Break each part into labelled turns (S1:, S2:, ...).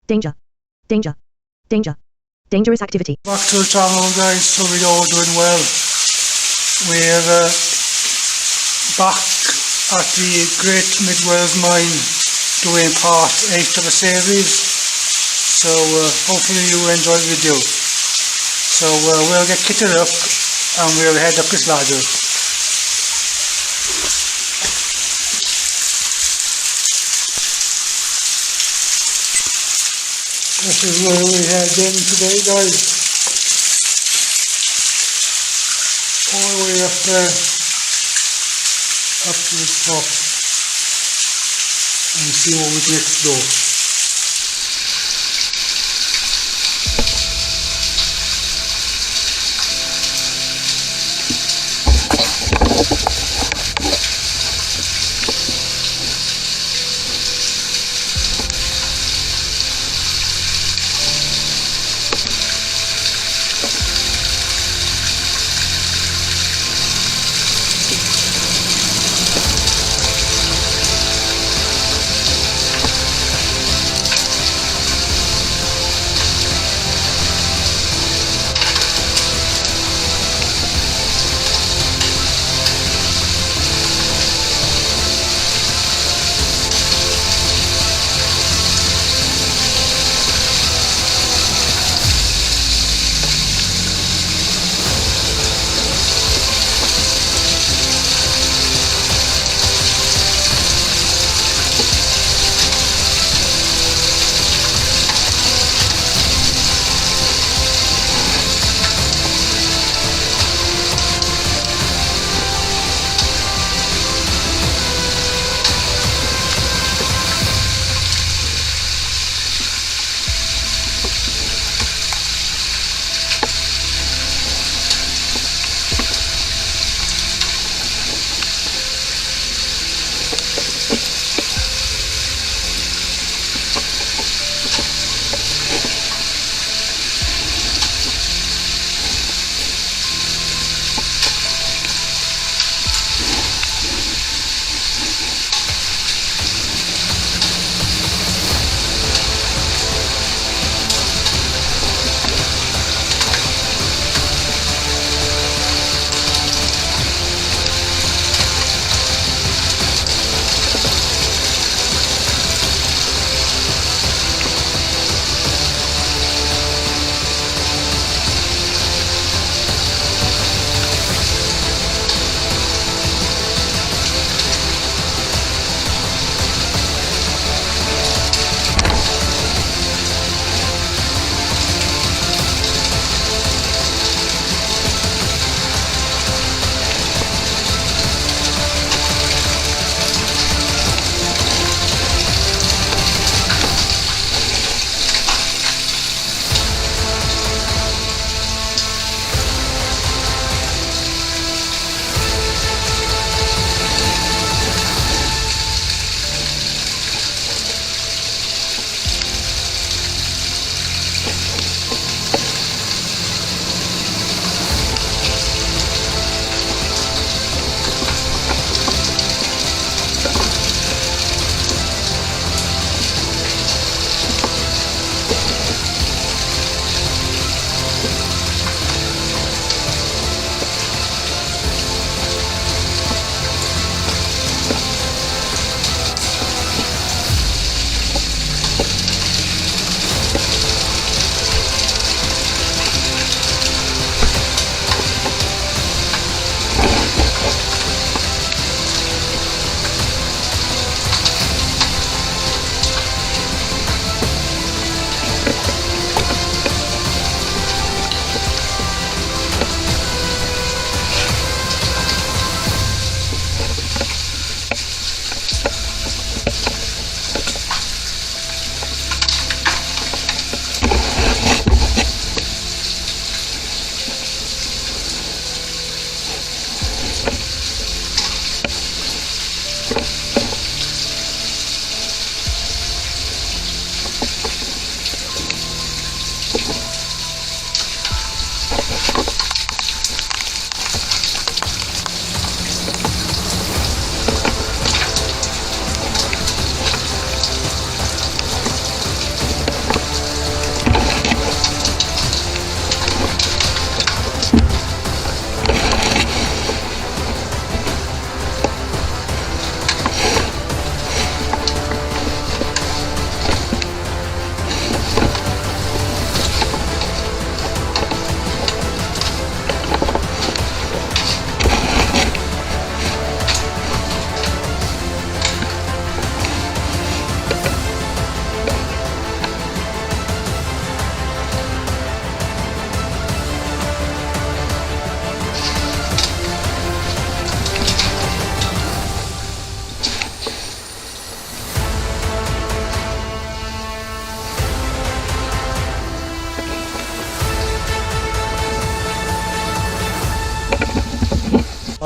S1: Danger. Danger. Danger. Dangerous activity.
S2: Back to the channel, guys. So we're all doing well. We're back at the Great Midwales Mine doing part 8 of the series. So hopefully you enjoy the video. So we'll get kitted up and we'll head up this ladder. This is where we head in today, guys. All the way up there, up to the top, and see what we can explore.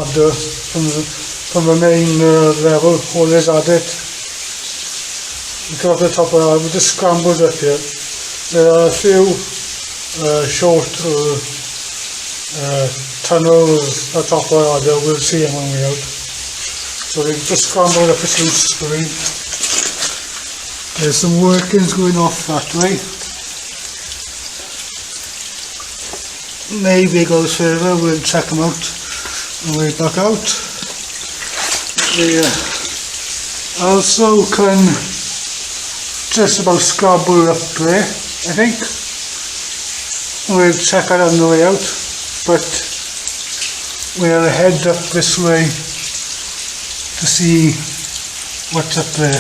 S2: ladder from the main level, always at it. You got the top of that with the scrambled up here. There are a few short tunnels at the top of the ladder, we'll see them when we're out. So we've just scrambled up a few screen. There's some workings going off that way. Maybe it goes further, we'll check them out on the way back out. We also can just about scrabble up there, I think. We'll check it on the way out, but we'll head up this way to see what's up there.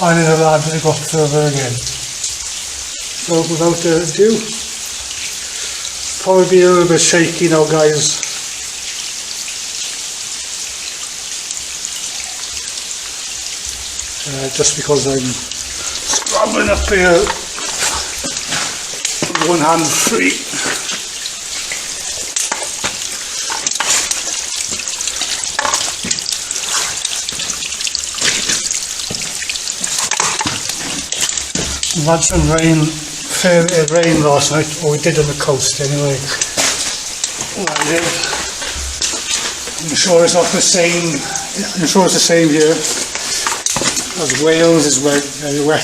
S2: And then the ladder to go up further again. So without further ado, probably be a little bit shaky now, guys. Just because I'm scrambling up here with one hand free. We've had some rain, fair bit of rain last night, or we did on the coast anyway. I'm sure it's not the same. I'm sure it's the same here. As Wales is very wet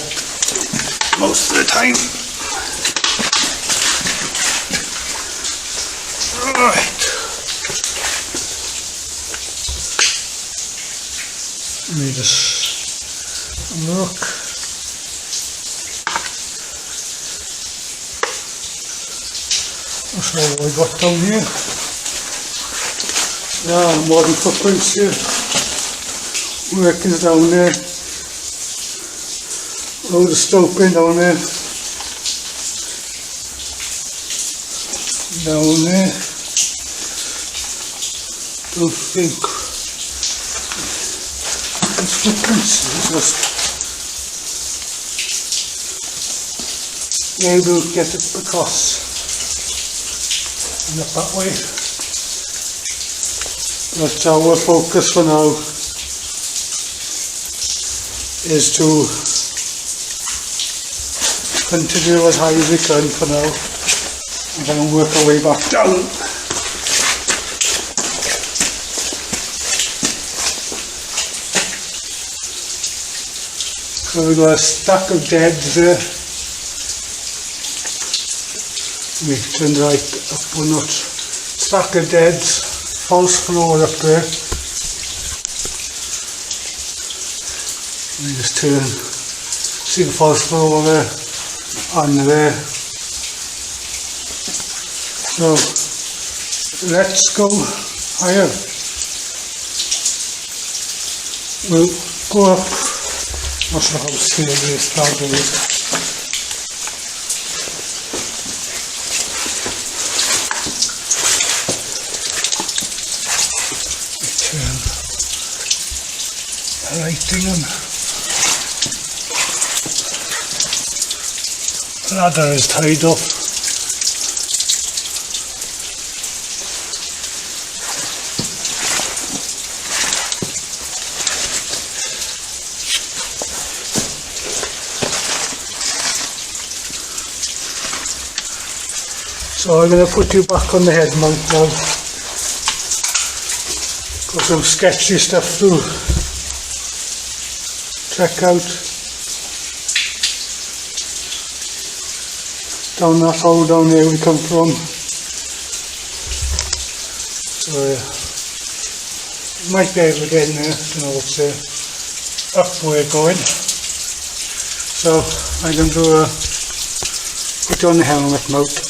S2: most of the time. Right. Let me just look. That's all we got down here. Yeah, modern footprints here. Workings down there. Load of stoping down there. Down there. Don't think it's footprints. It's just maybe we'll get it across. Not that way. But our focus for now is to continue as high as we can for now and then work our way back down. So we've got a stack of deads there. We turn the light up one notch. Stack of deads, false floor up there. We just turn, see the false floor there, and there. So let's go higher. We'll go up. Not sure how steep this ladder is. Lighting on. Ladder is tied up. So I'm going to put you back on the head mount now. Got some sketchy stuff to check out. Down that hole down there we come from. So might be able to get in there, don't know what's up we're going. So I'm going to put you on the helmet mount.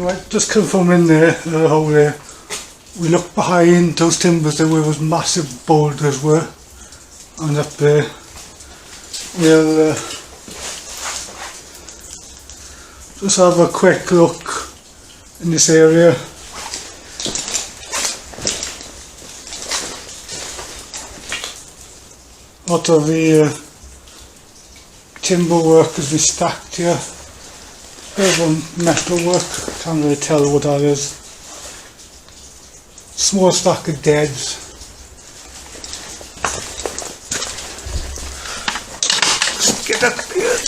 S2: Anyway, just come from in there, how we looked behind those timbers there where those massive boulders were, and up there we'll just have a quick look in this area. A lot of the timber work has been stacked here. Bit of metal work, can't really tell what that is. Small stack of deads. Let's get up here.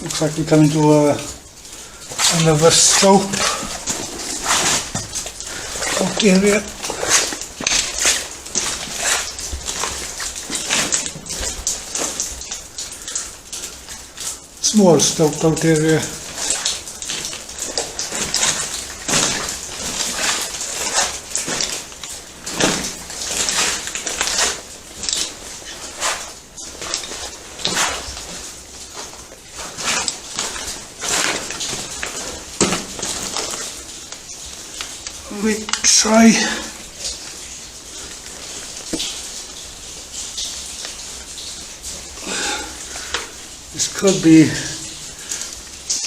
S2: Looks like we're coming to another stope out area. Small stope out area. We try this could be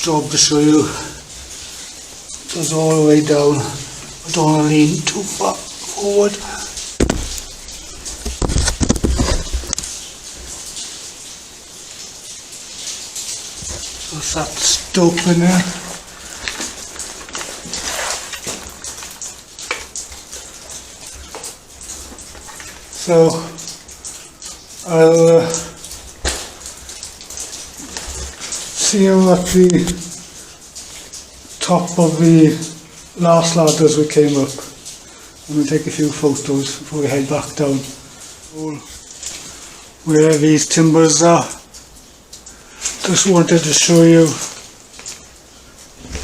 S2: job to show you. It goes all the way down. I don't want to lean too far forward. There's that stope in there. So I'll see you at the top of the last ladders we came up. I'm going to take a few photos before we head back down. Where these timbers are. Just wanted to show you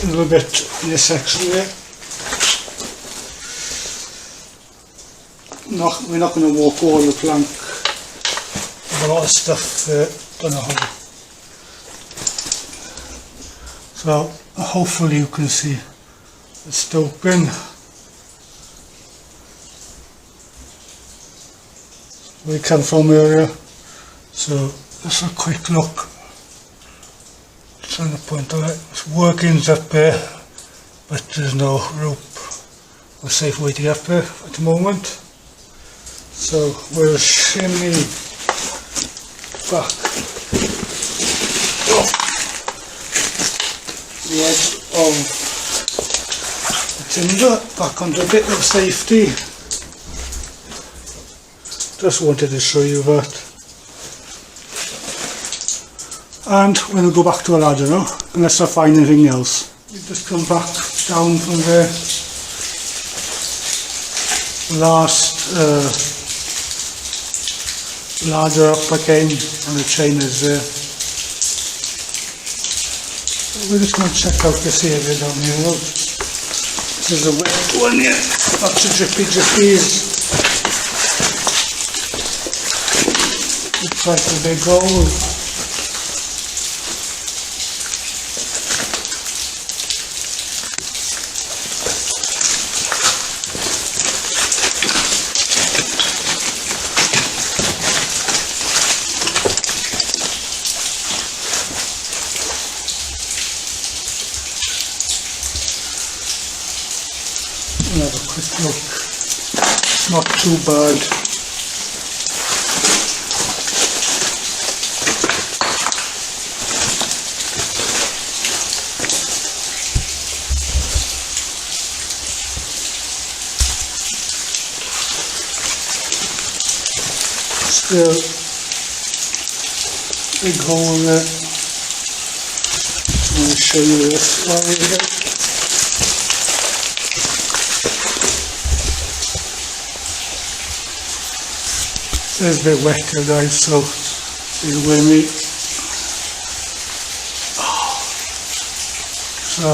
S2: a little bit in this section there. We're not going to walk all the plank. There's a lot of stuff there, don't know how. So hopefully you can see the stoping. We come from area, so just a quick look. Trying to point out it's workings up there, but there's no rope or safe way to get up there at the moment. So we'll shimmy back off the edge of the timber, back onto a bit of safety. Just wanted to show you that. And we'll go back to a ladder now, unless I find anything else. We've just come back down from the last ladder up again, and the chain is there. We're just going to check out this area down here. This is a wet one here, lots of drippies. Looks like a big hole. Have a quick look. It's not too bad. Still big hole there. I'm going to show you this one here. It's a bit wet here guys, so bear with me. So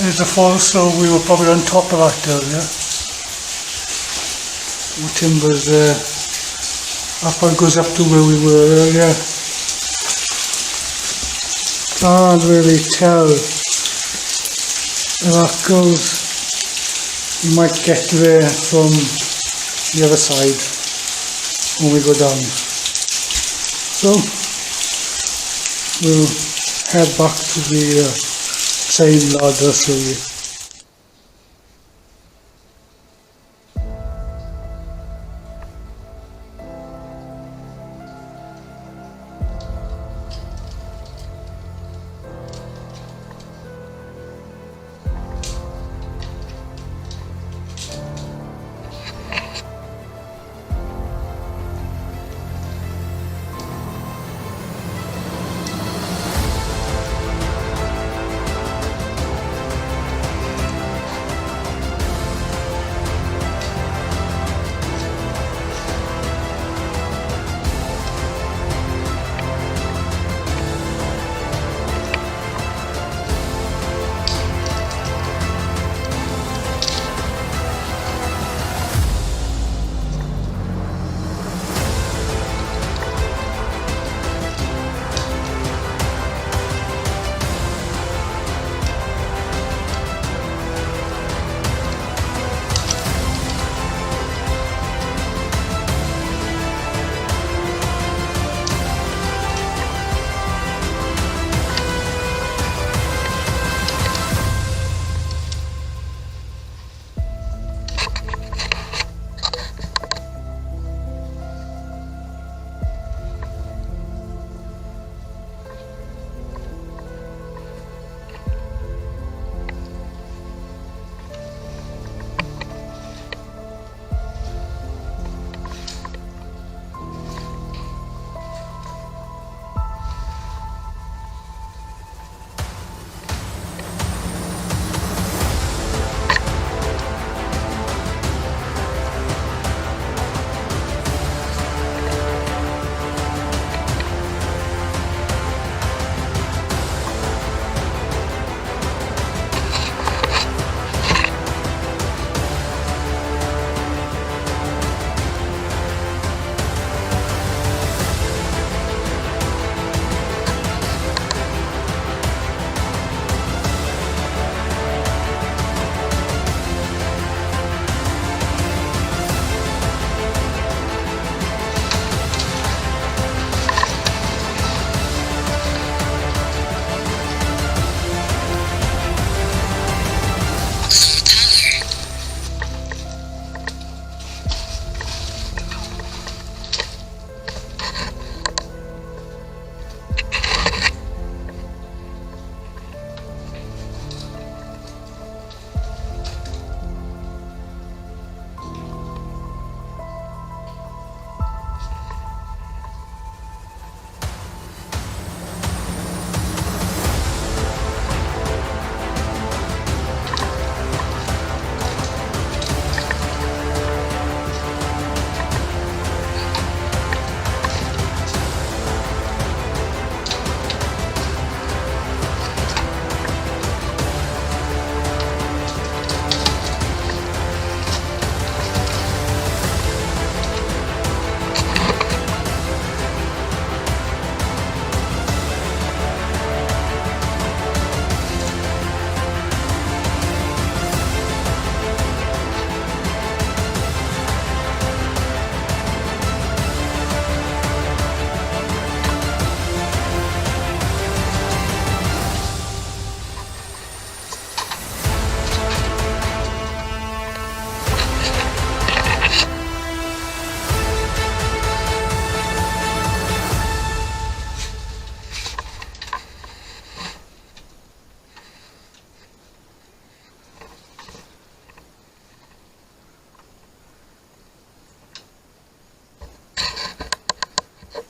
S2: there's the fall, so we were probably on top of that earlier. The timbers there. That one goes up to where we were earlier. can't really tell where that goes. You might get there from the other side when we go down. So we'll head back to the train ladder so you.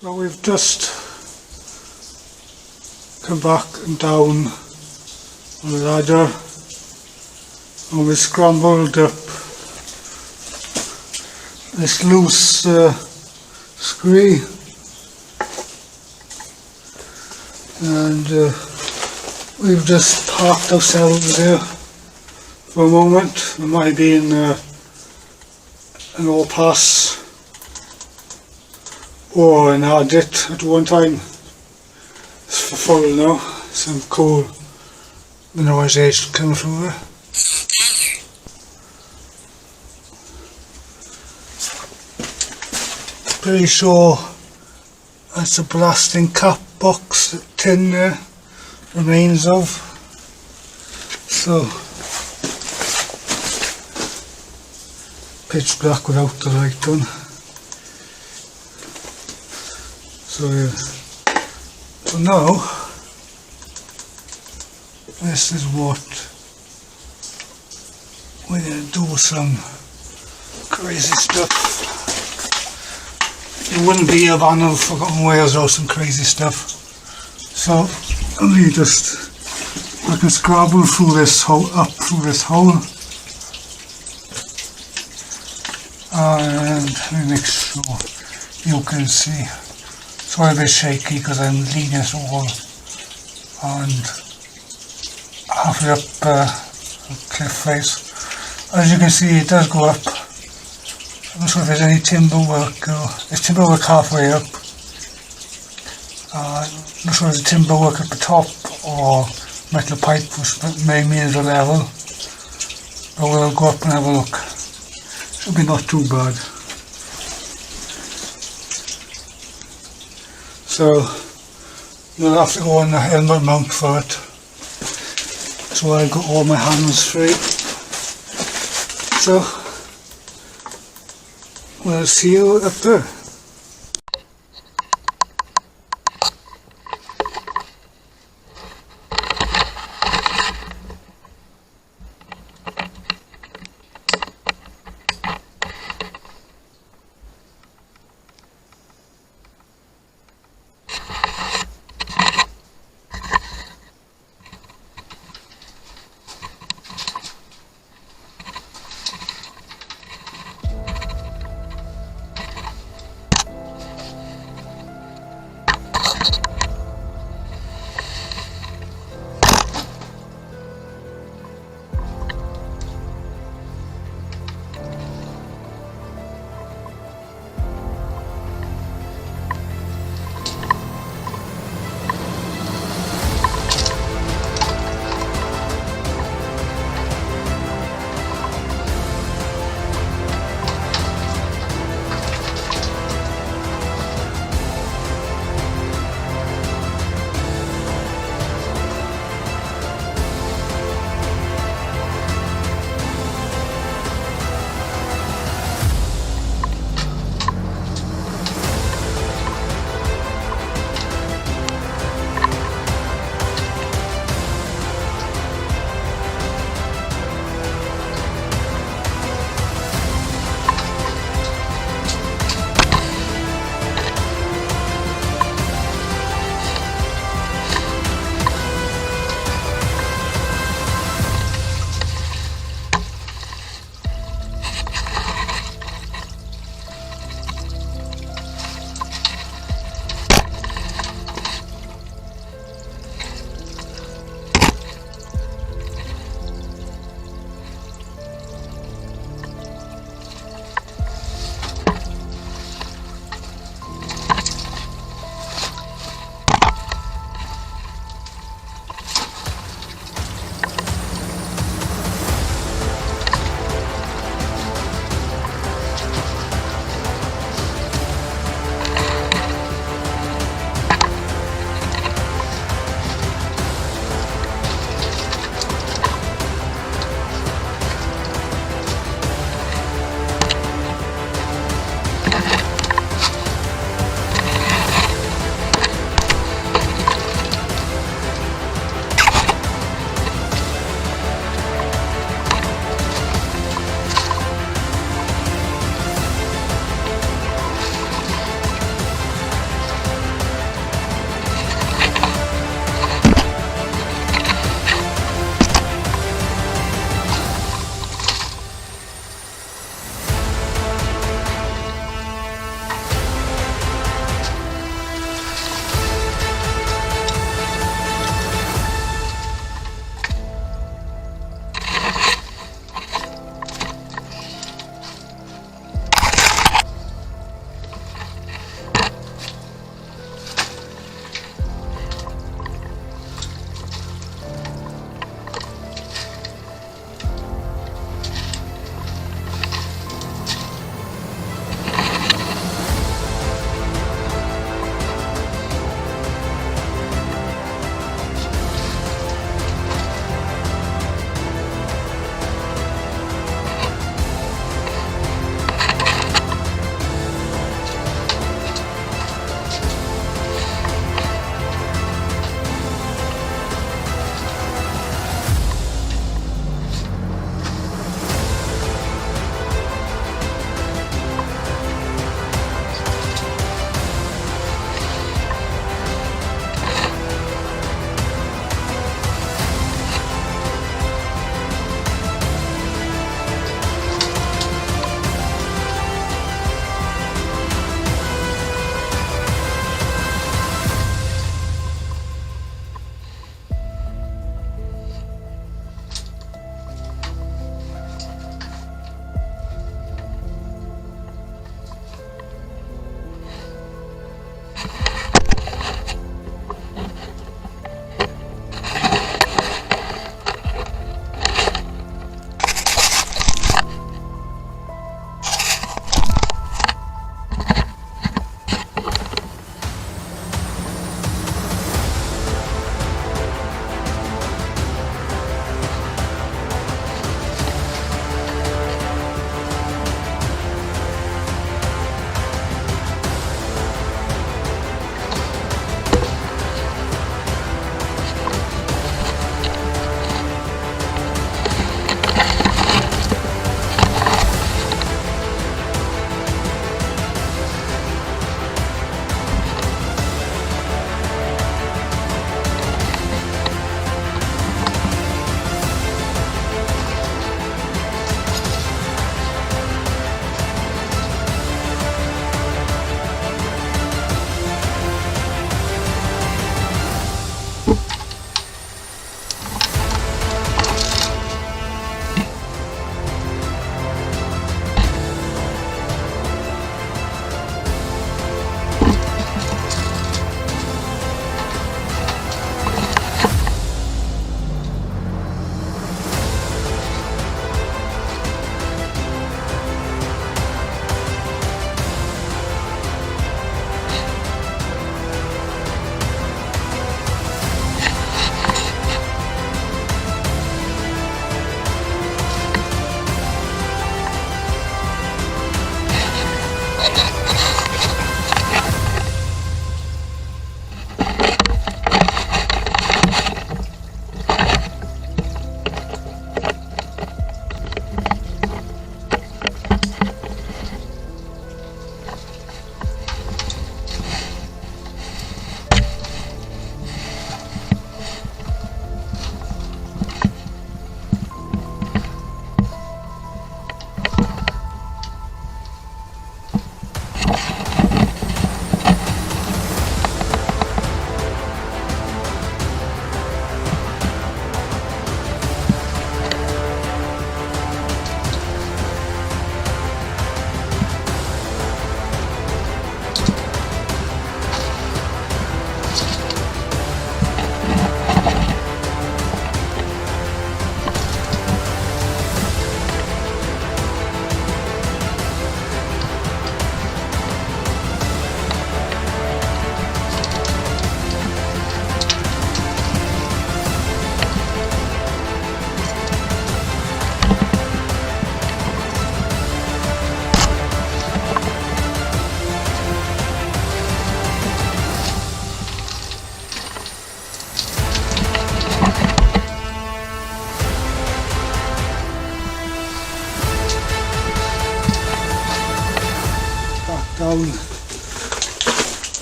S2: So we've just come back and down on the ladder and we scrambled up this loose scree and we've just parked ourselves here for a moment. There might be an all-pass or an adit at one time. It's for full now, some cool mineralization coming through there. Pretty sure that's a blasting cap box that tin there remains of. So pitch black without the light on. So yeah. So now this is what we're going to do, some crazy stuff. You wouldn't be a van of Forgotten Wales or some crazy stuff. So let me just, I can scrabble through this hole, up through this hole, and let me make sure you can see. It's a bit shaky because I'm leaning this wall and halfway up the cliff face. As you can see, it does go up. I'm not sure if there's any timber work. There's timber work halfway up. I'm not sure if there's timber work at the top or metal pipe which may mean the level. But we'll go up and have a look. Should be not too bad. So you'll have to go on the helmet mount for it. So I've got all my hands free. So we'll see you up there.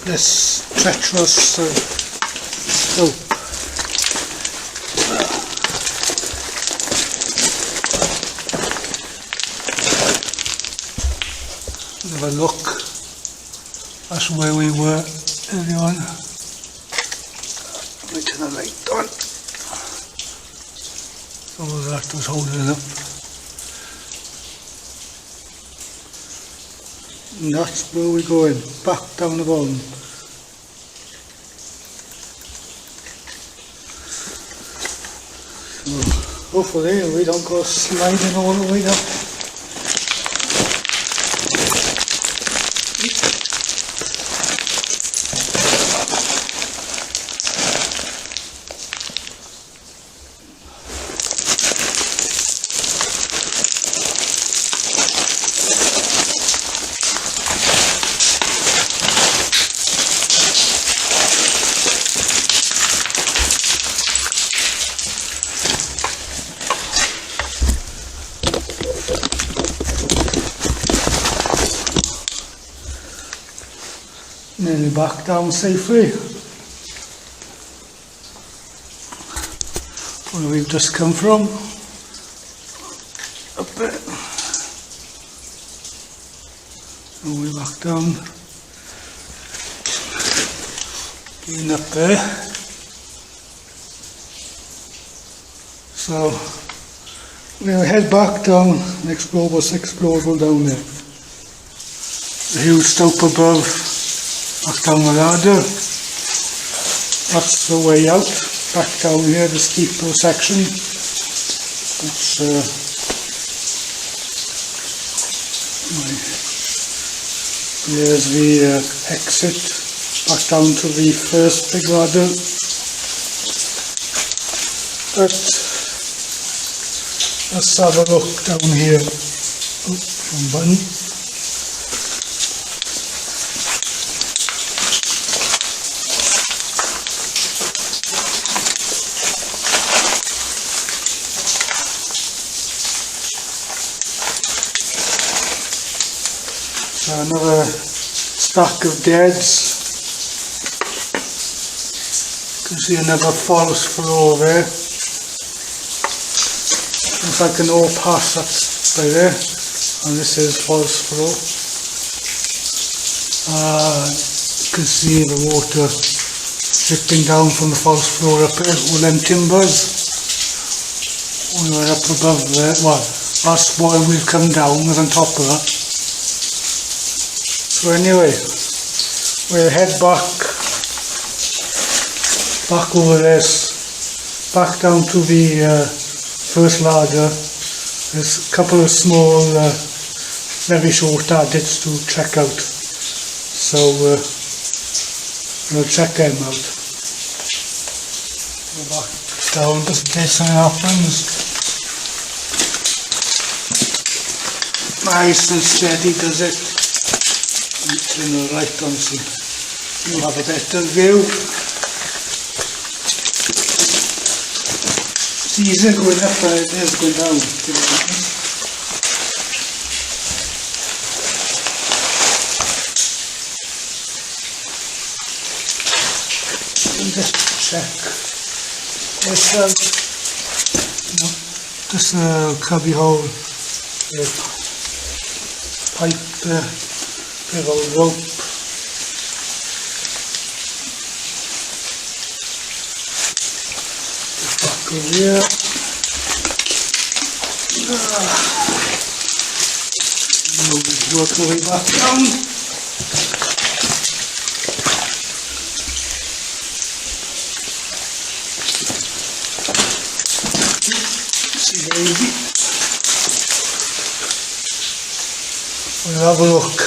S2: this treacherous stope. Have a look at where we were earlier on. Let me turn the light on. So that was holding it up. And that's where we're going, back down the bottom. So hopefully we don't go sliding all the way down. Nearly back down safely. Where we've just come from. Up there. And we're back down. Being up there. So we'll head back down and explore what's explorable down there. The huge stope above. Back down the ladder, that's the way out, back down here, the steeper section, that's here's the exit, back down to the first big ladder, but let's have a look down here, wrong button. Another stack of deads. You can see another false floor there. Looks like an ore pass that's by there, and this is false floor. You can see the water dripping down from the false floor up here, all them timbers. We were up above there, well, that's why we've come down, was on top of that. So anyway, we'll head back over this, back down to the first ladder. There's a couple of small, very short adits to check out, so we'll check them out. Go back down just in case something happens. Nice and steady does it. Turn the light on so you'll have a better view. It's easier going up than it is going down. Just check this out. No, just a cubby hole, pipe there. Big old rope. Back over here. We'll work our way back down. See baby. We'll have a look.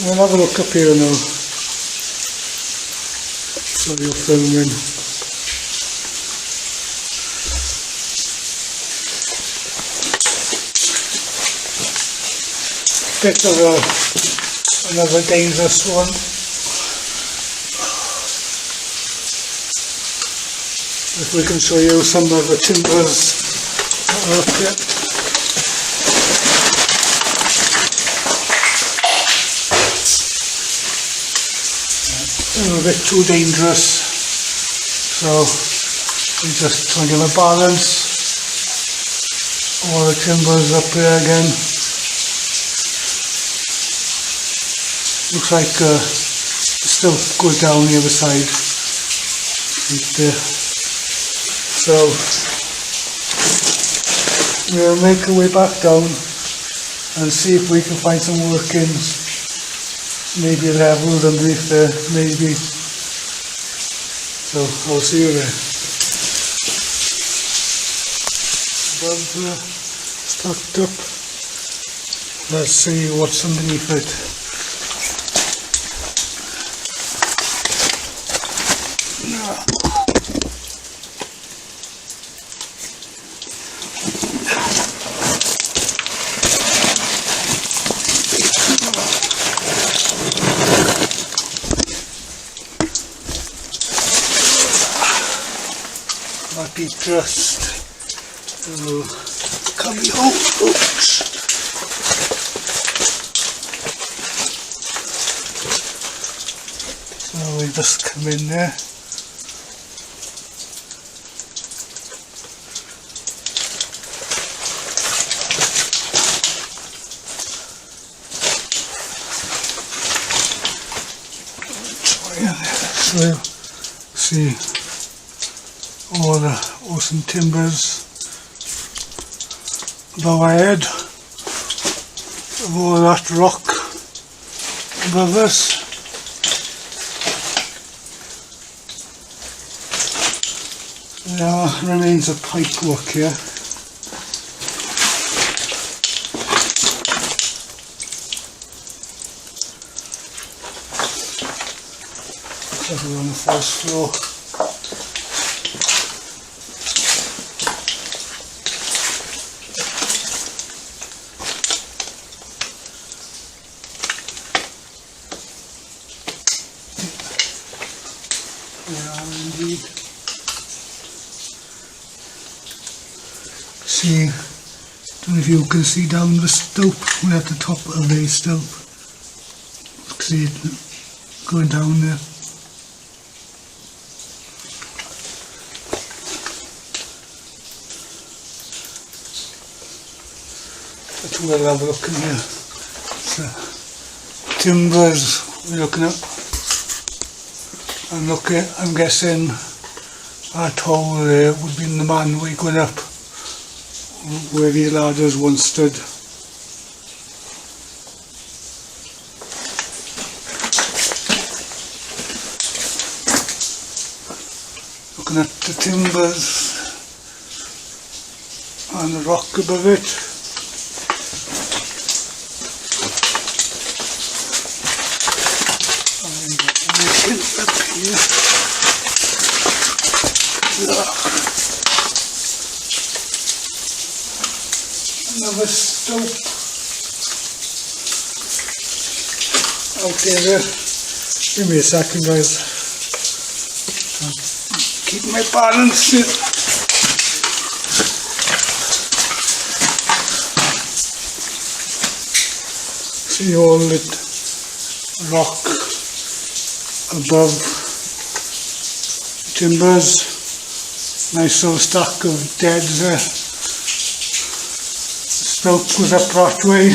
S2: We'll have a look up here now. So you're filming. Bit of another dangerous one. If we can show you some of the timbers that are up here. a bit too dangerous, so we just trying to get a balance. All the timbers up here again. Looks like still goes down the other side. Right there. So we'll make our way back down and see if we can find some workings. Maybe a level underneath there, maybe. So I'll see you there. Above stacked up. Let's see what's underneath it. Might be just coming home, folks. So we just come in there. So see all the awesome timbers above our head, of all that rock above us. There remains a pipe work here. We're on the first floor. Indeed. See, don't know if you can see down the stope. We're at the top of the stope. See it going down there. We'll have a look in here. So, timbers we're looking at. I'm guessing that hole there would be in the manway going up where the ladders once stood. Looking at the timbers and the rock above it. Up here. Another stope out there. Give me a second, guys. Keep my balance here. See all the rock above timbers, nice little stack of deads there. Stope goes up that way.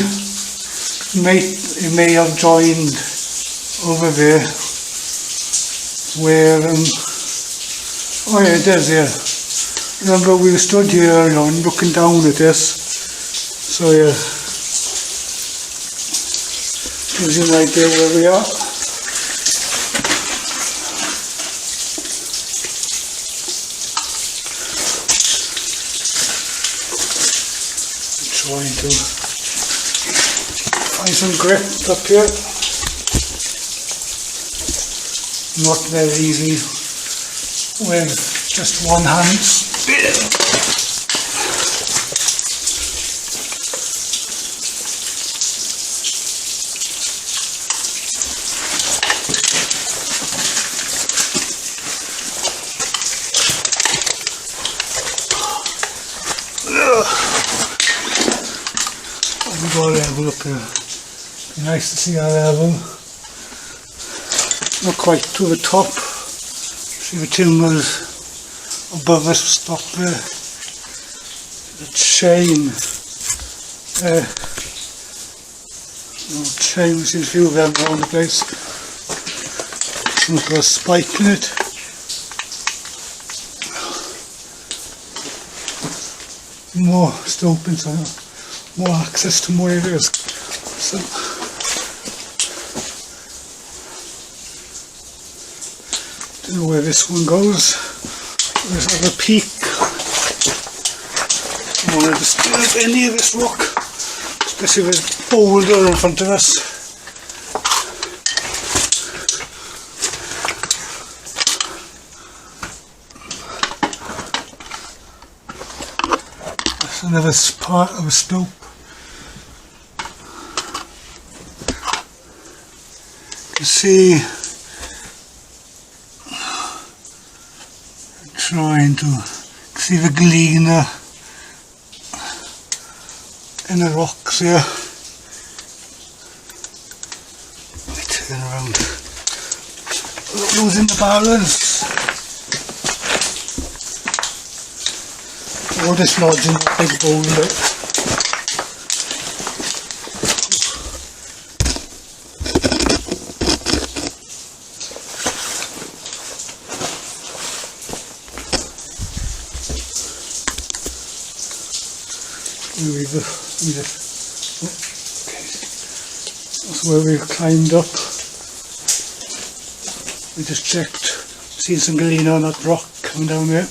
S2: It may have joined over there where oh yeah, it is, yeah. Remember we stood here on looking down at this, so yeah, gives you an idea where we are. Trying to find some grip up here. Not very easy with just one hand. We've got a level up here. Be nice to see our level. not quite to the top. See the timbers above us, stop there. The chain. No chain, we see a few of them around the place. Someone's got a spike in it. More stoping, so more access to more areas. So, don't know where this one goes. Let's have a peek. Don't want to disturb any of this rock, especially with this boulder in front of us. That's another part of a stope. You can see, trying to see the gleaner in the rocks here. Let me turn around. Losing the balance. Oh, this lodge in that big boulder. That's where we climbed up. We just checked, seen some galena on that rock coming down there.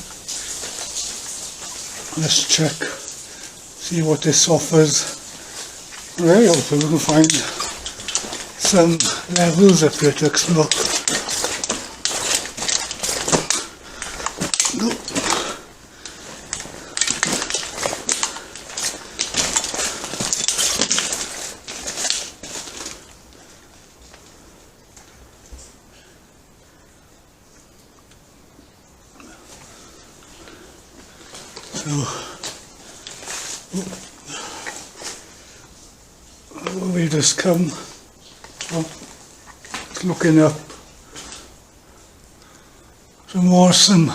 S2: Let's check, see what this offers. Right, hopefully we can find some levels up here to explore. We just come looking up some awesome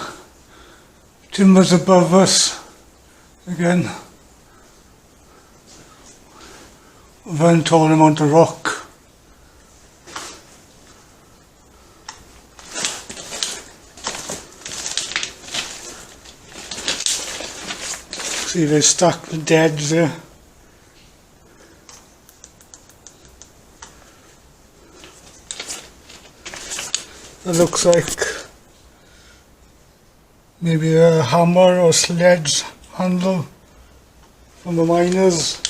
S2: timbers above us again, a very tall amount of rock. See, they stacked the deads there. It looks like maybe a hammer or sledge handle from the miners.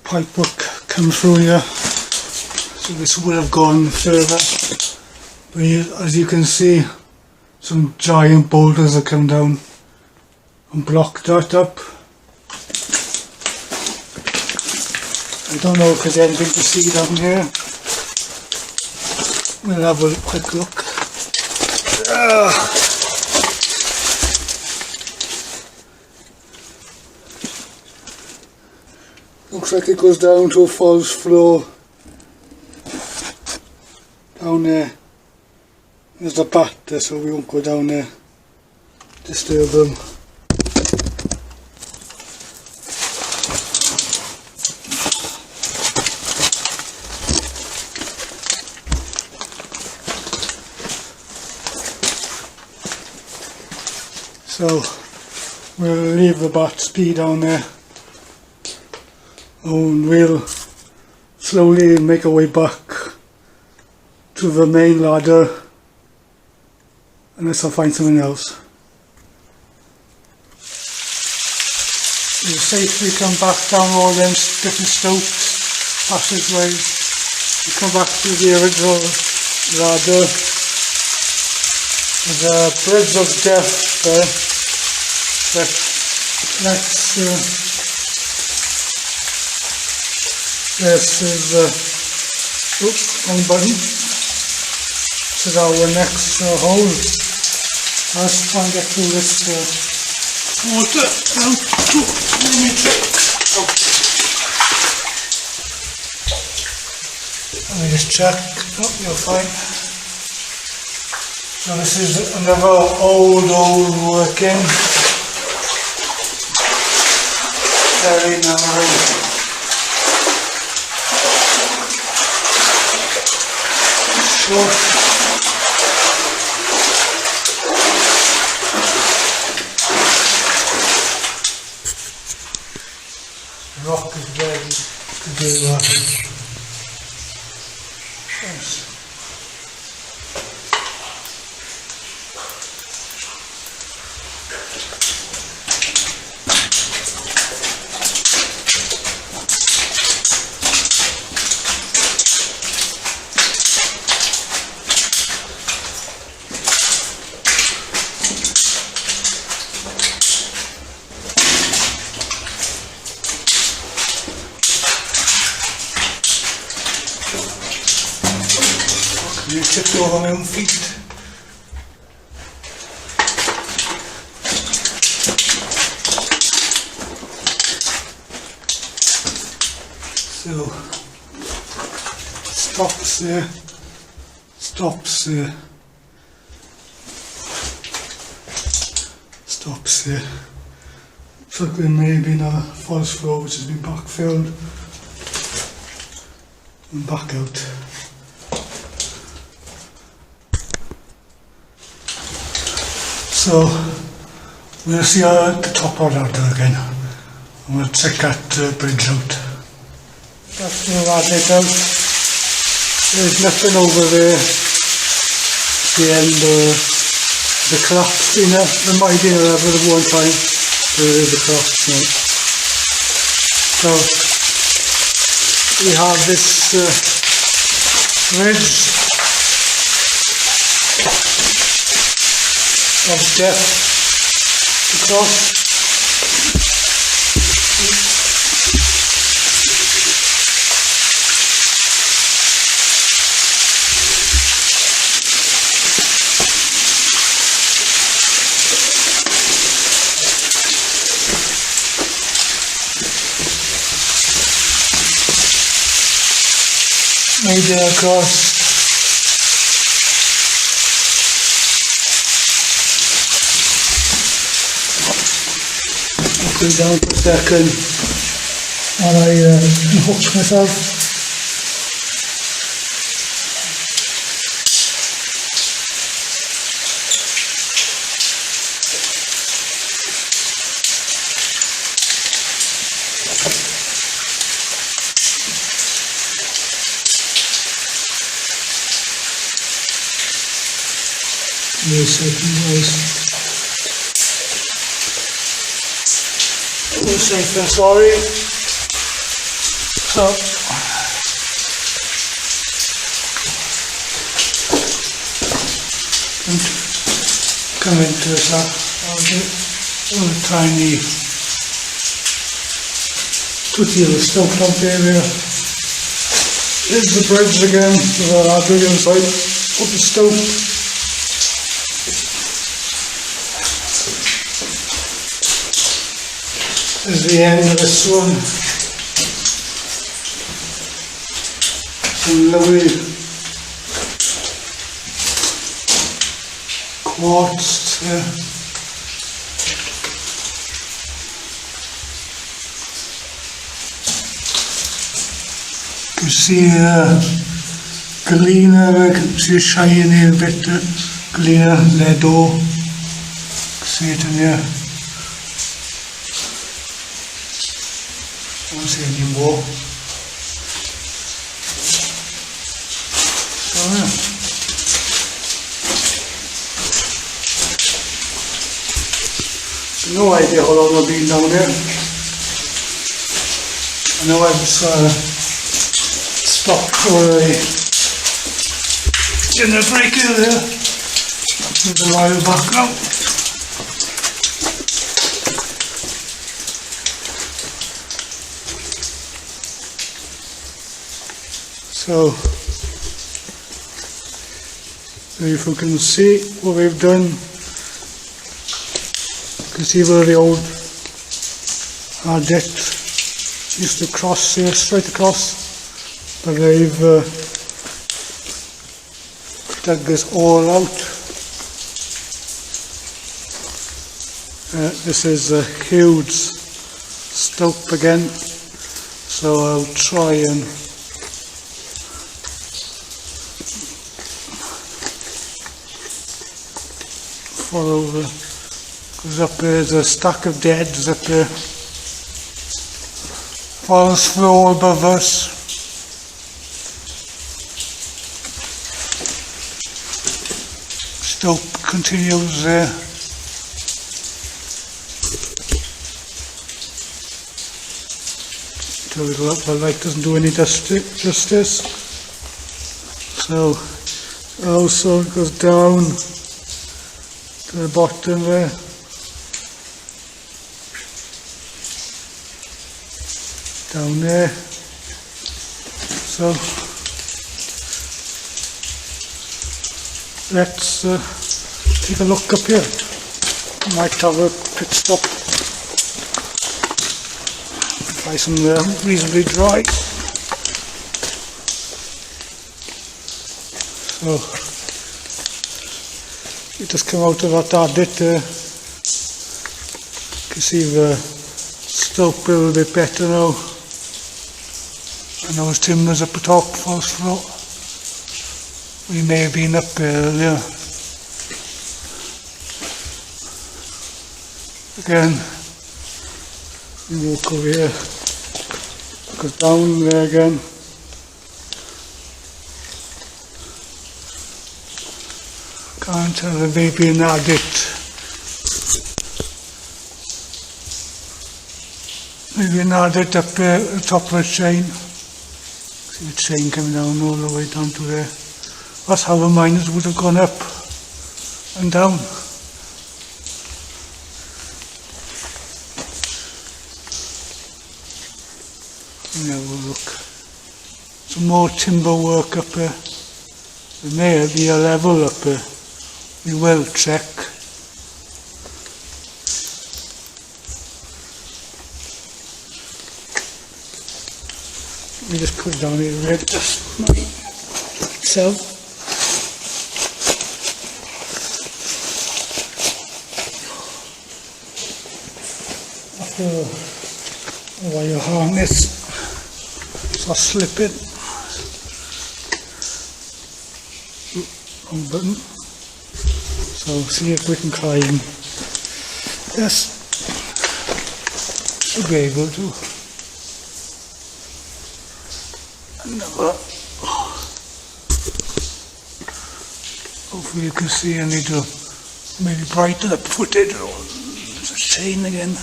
S2: Pipework come through here, so this would have gone further. But as you can see, some giant boulders have come down and blocked that up. I don't know if there's anything to see down here. We'll have a quick look. Looks like it goes down to a false floor down there. There's a bat there, so we won't go down there, disturb them. So we'll leave the bats be down there and we'll slowly make our way back to the main ladder unless I find something else. We'll safely come back down all them different stopes, passageways. We come back to the original ladder. There's a bridge of death there, but let's this is wrong button. to our next hole. Let's try and get through this water out to let me just check. Oh, you're fine. So this is another old working. Very narrow. Short. Rock is ready to do that. Yes. You tipped over my own feet. So, stops there, stops there, stops there. Looks like there may be another false floor which has been backfilled and back out. So we'll see the top of that again, and we'll check that bridge out. Just to add it out, there's nothing over there at the end of the collapse in there. There might be a level at one time, there is a collapse now. So we have this bridge of depth across. Maybe across. Go down for a second while I unhook myself. Wait a second, guys. Safe and sorry. So come into this up. I'll tiny tutty of the stope top area. Here's the bridge again with our big inside of the stope. This is the end of this one. Some lovely quartz here. You can see galena, I can see a shiny bit, galena, ledo. You can see it in here. I don't see any more. So yeah. No idea how long I've been down there. I know I was stopped for a dinner break there. It was a while back now. So So if you can see what we've done, you can see where the old adit used to cross here, straight across, but they've dug this all out. This is a huge stope again, so I'll try and follow because up there's a stack of deads up there, falls through all above us. Stope continues there. The light doesn't do any justice. So also it goes down to the bottom there. Down there. So let's take a look up here. Might have a pit stop. Nice and reasonably dry. So you just come out of that adit. You can see the stope a little bit better now. And those timbers up the top, false floor. We may have been up there earlier. Again, we walk over here. Goes down there again. Can't tell, there may be an adit. Maybe an adit up there at the top of the chain. See the chain coming down all the way down to there. That's how the miners would have gone up and down. Now we'll look. Some more timber work up there. There may be a level up there. We will check. Let me just put it down here to adjust myself. After a wire harness. So slip it. Wrong button. So see if we can climb. Yes, should be able to. Another. Hopefully you can see. I need to maybe brighten up footage. There's a chain again.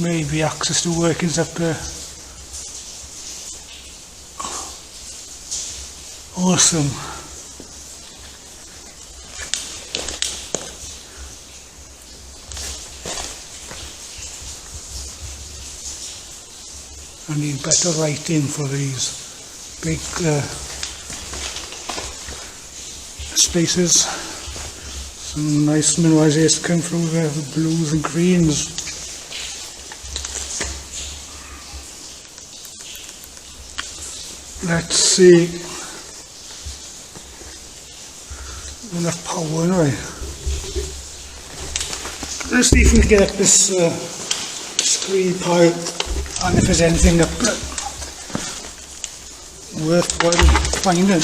S2: Maybe access to workings up there. Awesome. I need better lighting for these big spaces. Some nice mineralization come through there, the blues and greens. Let's see. Enough power anyway. Let's see if we can get up this screen pile and if there's anything up worthwhile finding.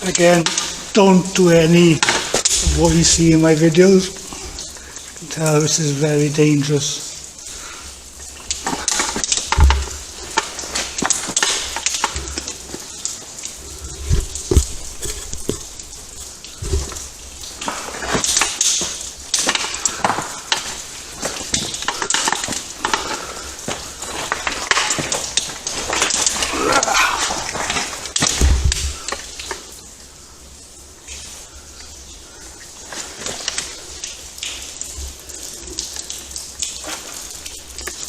S2: Again, don't do any of what you see in my videos. You can tell this is very dangerous.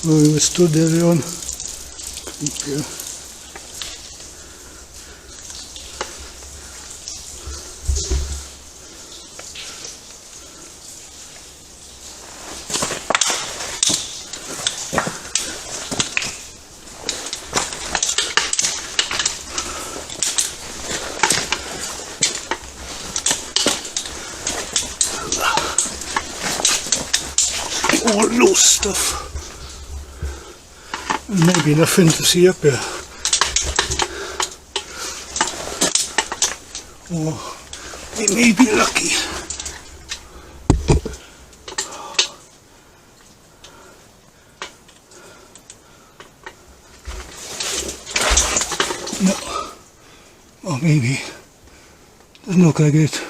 S2: We stood earlier on. loose stuff. And maybe nothing to see up here. Or we may be lucky. No. Or maybe. Doesn't look like it.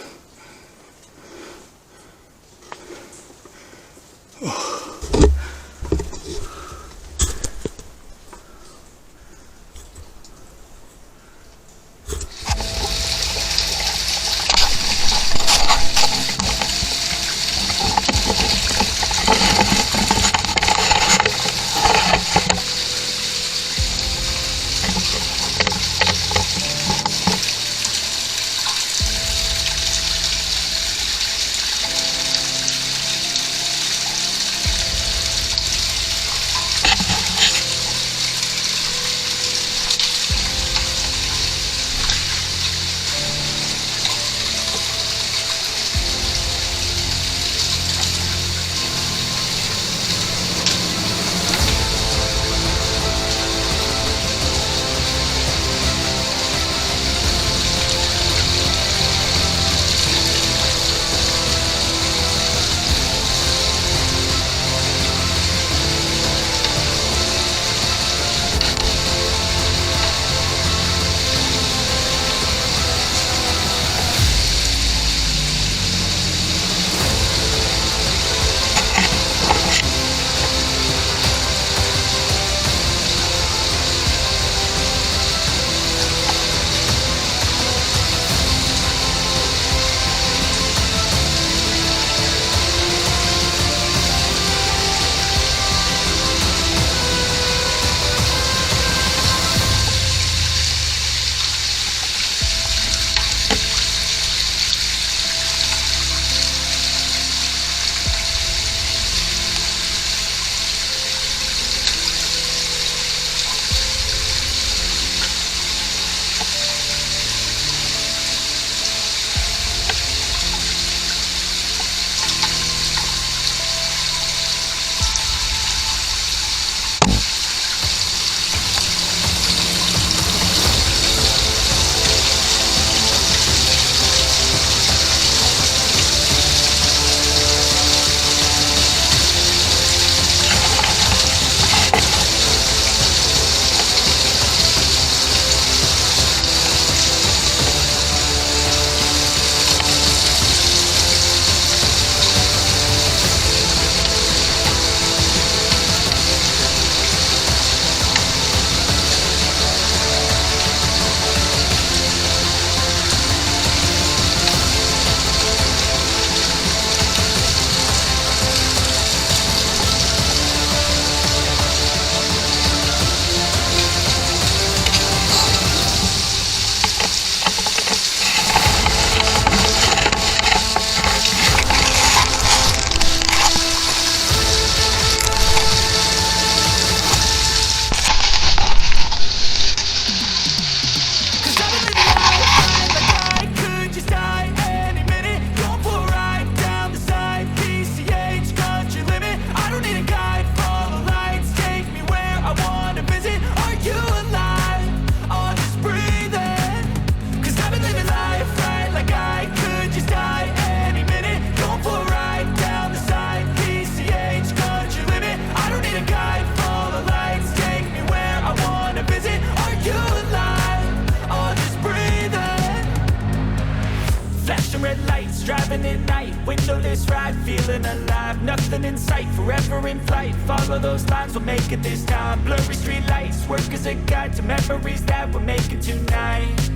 S3: driving at night, windowless ride, feeling alive. Nothing in sight, forever in flight. Follow those lines, we'll make it this time. Blurry street lights, work as a guide to memories that we're making tonight.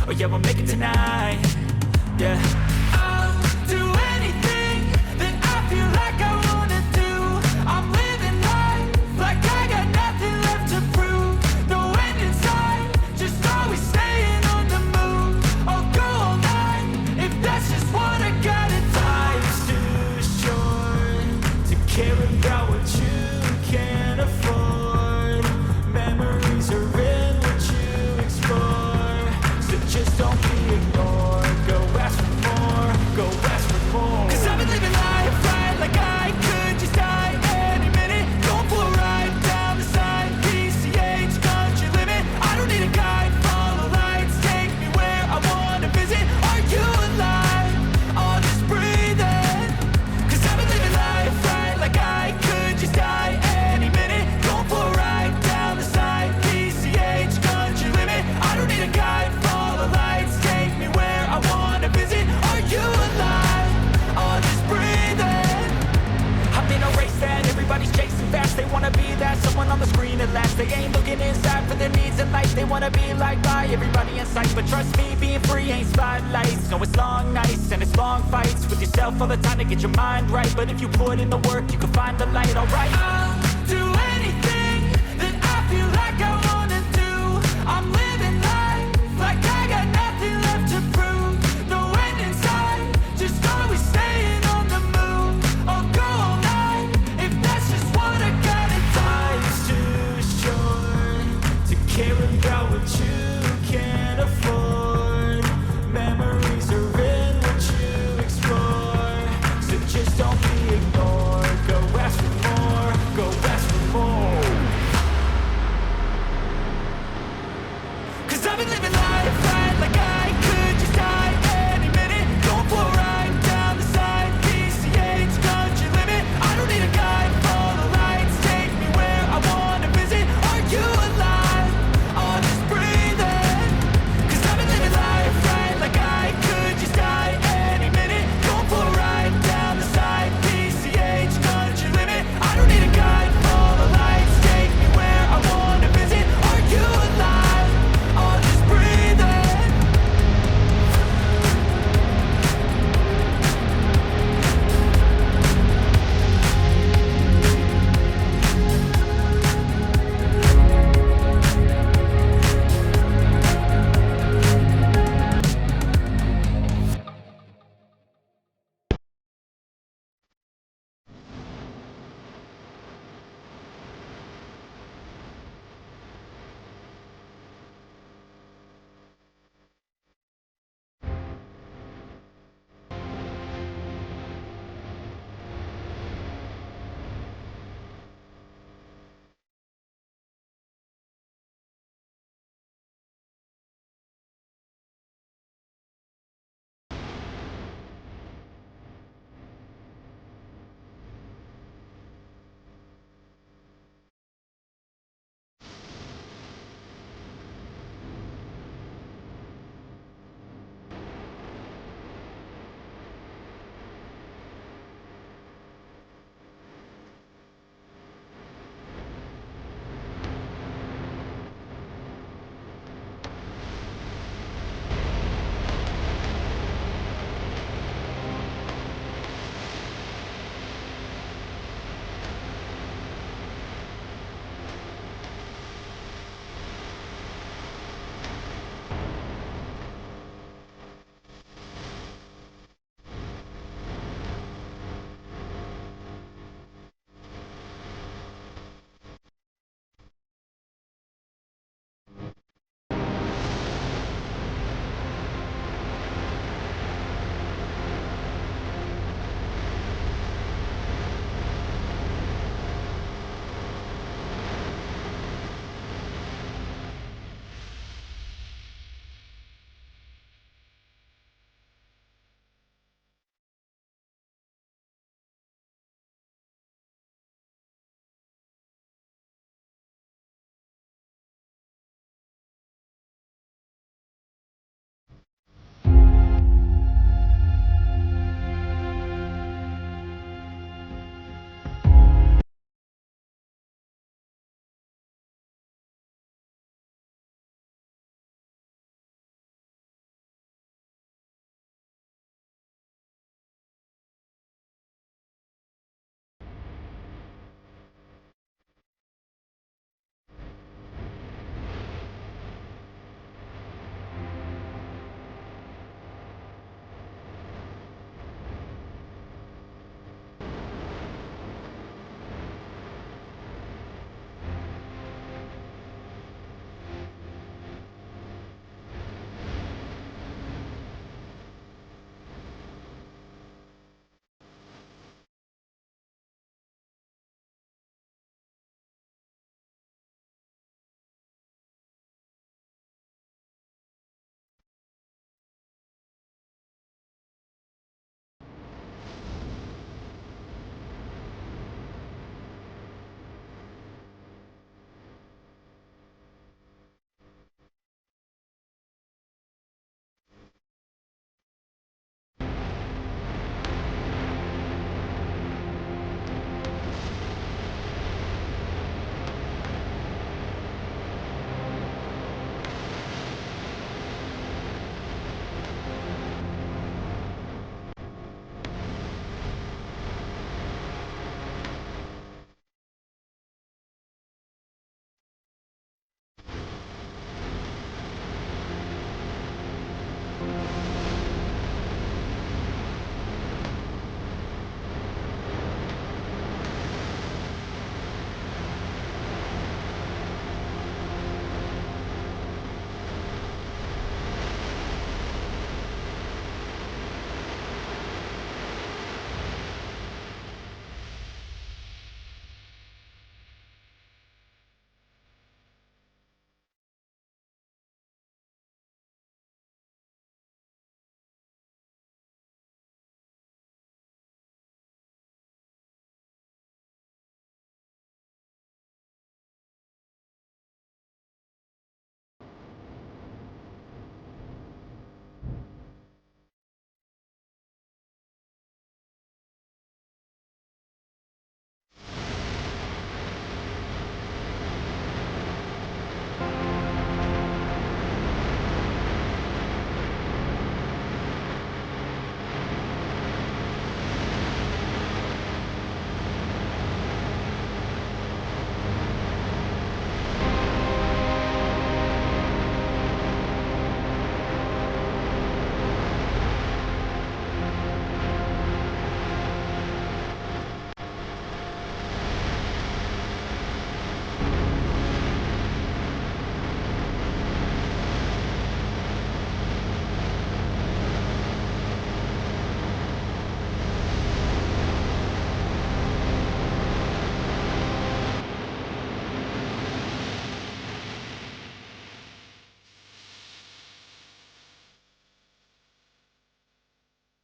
S3: Oh yeah, we'll make it tonight. Yeah. I'll do anything that I feel like I wanna do. I'm living life like I got nothing left to prove. No end in sight, just always staying on the move. I'll go all night if that's just what I gotta do. Life's too short to care about what you can't afford. Memories are in what you explore, so just don't be ignored. Go ask for more, go ask for more. 'Cause I've been living life right like I cause they ain't looking inside for their needs in life. They wanna be liked by everybody in sight, but trust me, being free ain't spotlights. No, it's long nights and it's long fights with yourself all the time to get your mind right. But if you put in the work, you can find the light, alright. I'll do